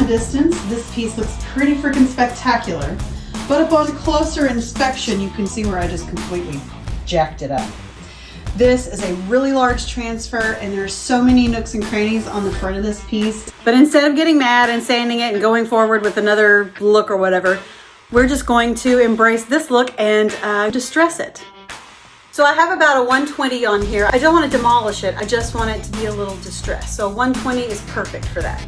a distance, this piece looks pretty freaking spectacular, but upon closer inspection, you can see where I just completely jacked it up. This is a really large transfer, and there's so many nooks and crannies on the front of this piece. But instead of getting mad and sanding it and going forward with another look or whatever, we're just going to embrace this look and distress it. So I have about a 120 on here. I don't want to demolish it. I just want it to be a little distressed. So 120 is perfect for that.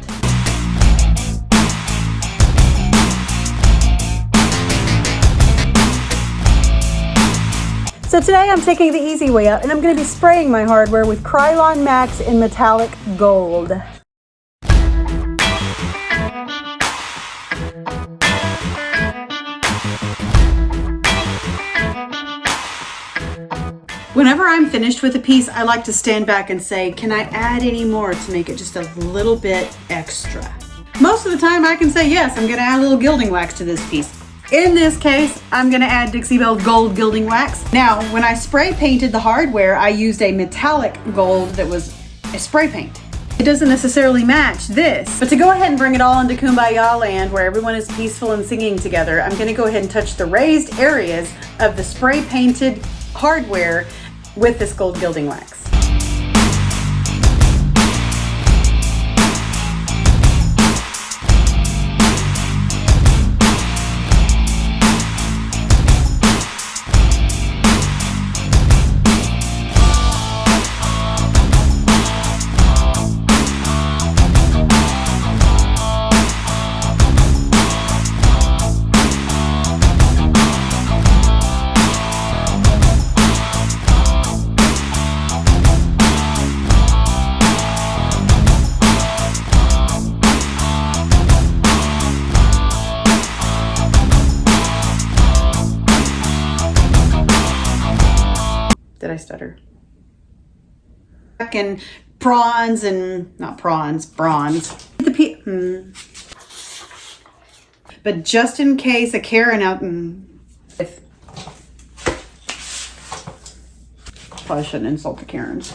So today I'm taking the easy way out, and I'm going to be spraying my hardware with Krylon Max in metallic gold. Whenever I'm finished with a piece, I like to stand back and say, can I add any more to make it just a little bit extra? Most of the time I can say, yes, I'm going to add a little gilding wax to this piece. In this case, I'm going to add Dixie Belle's gold gilding wax. Now, when I spray painted the hardware, I used a metallic gold that was a spray paint. It doesn't necessarily match this, but to go ahead and bring it all into Kumbaya land where everyone is peaceful and singing together, I'm going to go ahead and touch the raised areas of the spray painted hardware with this gold gilding wax. Did I stutter? And bronze and not prawns, bronze. But just in case a Karen out probably shouldn't insult the Karens.